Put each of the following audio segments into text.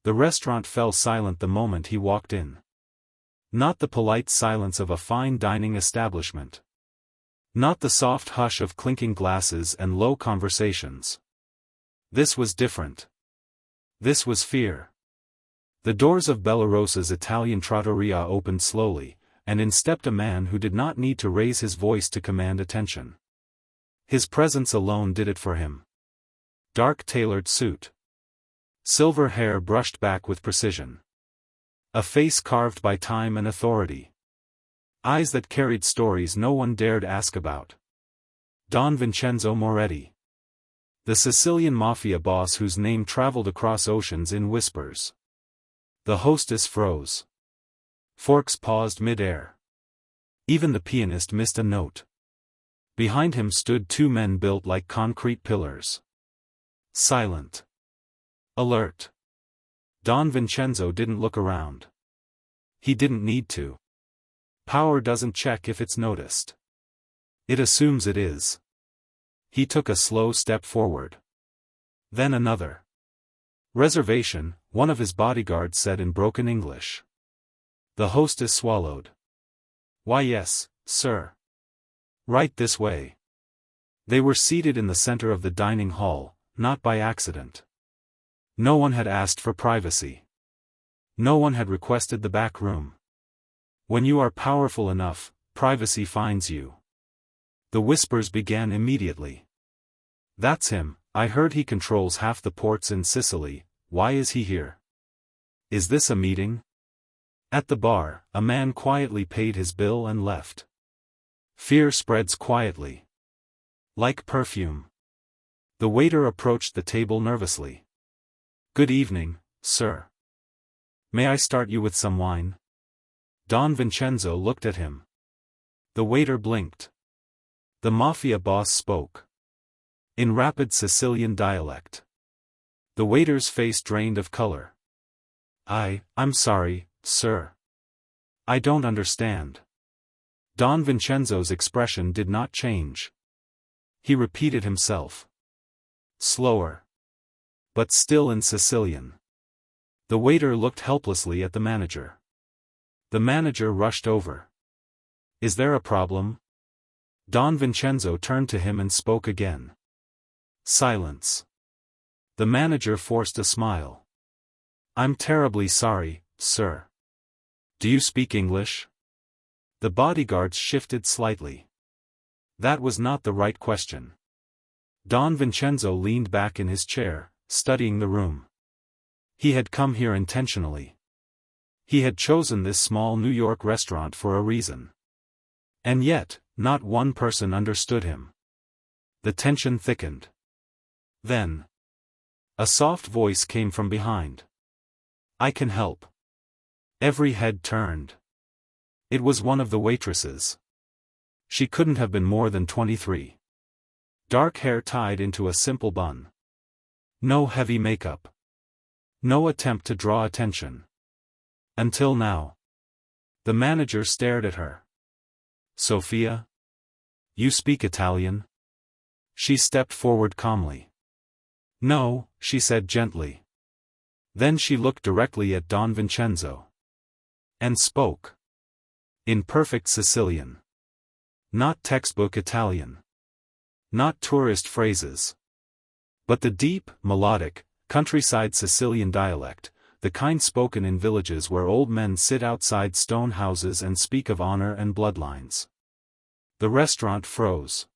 The restaurant fell silent the moment he walked in. Not the polite silence of a fine dining establishment. Not the soft hush of clinking glasses and low conversations. This was different. This was fear. The doors of Bellarosa's Italian trattoria opened slowly, and in stepped a man who did not need to raise his voice to command attention. His presence alone did it for him. Dark tailored suit. Silver hair brushed back with precision. A face carved by time and authority. Eyes that carried stories no one dared ask about. Don Vincenzo Moretti. The Sicilian Mafia boss whose name traveled across oceans in whispers. The hostess froze. Forks paused mid-air. Even the pianist missed a note. Behind him stood two men built like concrete pillars. Silent. Alert. Don Vincenzo didn't look around. He didn't need to. Power doesn't check if it's noticed. It assumes it is. He took a slow step forward. Then another. Reservation, one of his bodyguards said in broken English. The hostess swallowed. Why yes, sir. Right this way. They were seated in the center of the dining hall, not by accident. No one had asked for privacy. No one had requested the back room. When you are powerful enough, privacy finds you. The whispers began immediately. That's him, I heard he controls half the ports in Sicily, why is he here? Is this a meeting? At the bar, a man quietly paid his bill and left. Fear spreads quietly. Like perfume. The waiter approached the table nervously. Good evening, sir. May I start you with some wine? Don Vincenzo looked at him. The waiter blinked. The Mafia boss spoke. In rapid Sicilian dialect. The waiter's face drained of color. I'm sorry, sir. I don't understand. Don Vincenzo's expression did not change. He repeated himself. Slower. But still in Sicilian. The waiter looked helplessly at the manager. The manager rushed over. Is there a problem? Don Vincenzo turned to him and spoke again. Silence. The manager forced a smile. I'm terribly sorry, sir. Do you speak English? The bodyguards shifted slightly. That was not the right question. Don Vincenzo leaned back in his chair, studying the room. He had come here intentionally. He had chosen this small New York restaurant for a reason. And yet, not one person understood him. The tension thickened. Then. A soft voice came from behind. I can help. Every head turned. It was one of the waitresses. She couldn't have been more than 23. Dark hair tied into a simple bun. No heavy makeup. No attempt to draw attention. Until now. The manager stared at her. Sofia? You speak Italian? She stepped forward calmly. No, she said gently. Then she looked directly at Don Vincenzo. And spoke. In perfect Sicilian. Not textbook Italian. Not tourist phrases. But the deep, melodic, countryside Sicilian dialect, the kind spoken in villages where old men sit outside stone houses and speak of honor and bloodlines. The restaurant froze.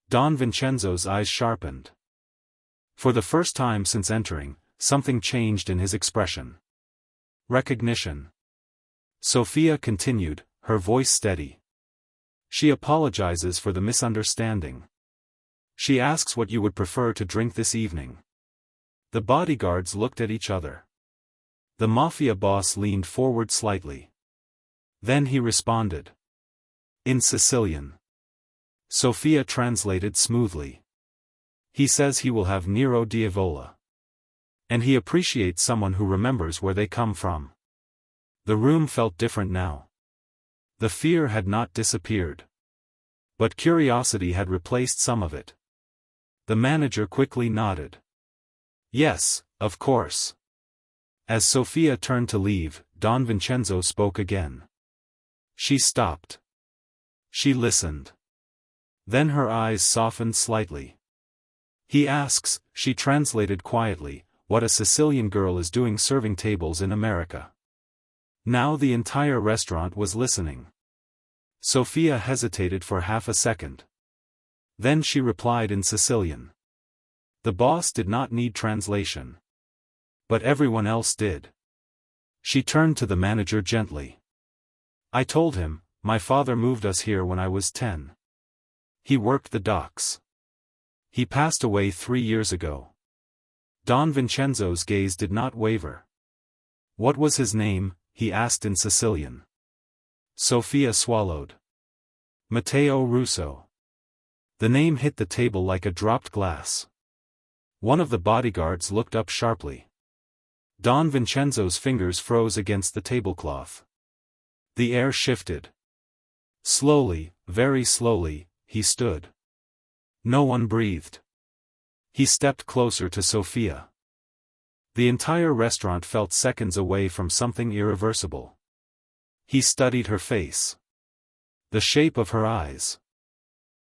Don Vincenzo's eyes sharpened. For the first time since entering, something changed in his expression. Recognition. Sofia continued, her voice steady. She apologizes for the misunderstanding. She asks what you would prefer to drink this evening. The bodyguards looked at each other. The Mafia boss leaned forward slightly. Then he responded. In Sicilian. Sofia translated smoothly. He says he will have Nero Diavola. And he appreciates someone who remembers where they come from. The room felt different now. The fear had not disappeared. But curiosity had replaced some of it. The manager quickly nodded. Yes, of course. As Sofia turned to leave, Don Vincenzo spoke again. She stopped. She listened. Then her eyes softened slightly. He asks, she translated quietly, what a Sicilian girl is doing serving tables in America. Now the entire restaurant was listening. Sofia hesitated for half a second. Then she replied in Sicilian. The boss did not need translation. But everyone else did. She turned to the manager gently. I told him, my father moved us here when I was 10. He worked the docks. He passed away 3 years ago. Don Vincenzo's gaze did not waver. What was his name? He asked in Sicilian. Sofia swallowed. Matteo Russo. The name hit the table like a dropped glass. One of the bodyguards looked up sharply. Don Vincenzo's fingers froze against the tablecloth. The air shifted. Slowly, very slowly, he stood. No one breathed. He stepped closer to Sofia. The entire restaurant felt seconds away from something irreversible. He studied her face. The shape of her eyes.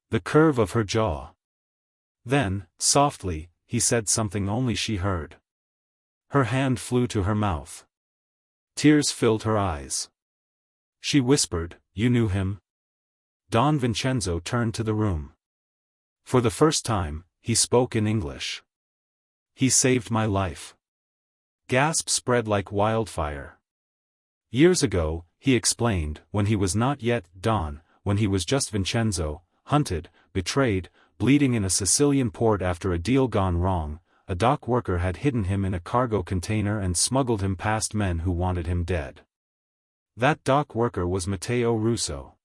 The curve of her jaw. Then, softly, he said something only she heard. Her hand flew to her mouth. Tears filled her eyes. She whispered, "You knew him?" Don Vincenzo turned to the room. For the first time, he spoke in English. He saved my life. Gasps spread like wildfire. Years ago, he explained, when he was not yet Don, when he was just Vincenzo, hunted, betrayed, bleeding in a Sicilian port after a deal gone wrong, a dock worker had hidden him in a cargo container and smuggled him past men who wanted him dead. That dock worker was Matteo Russo.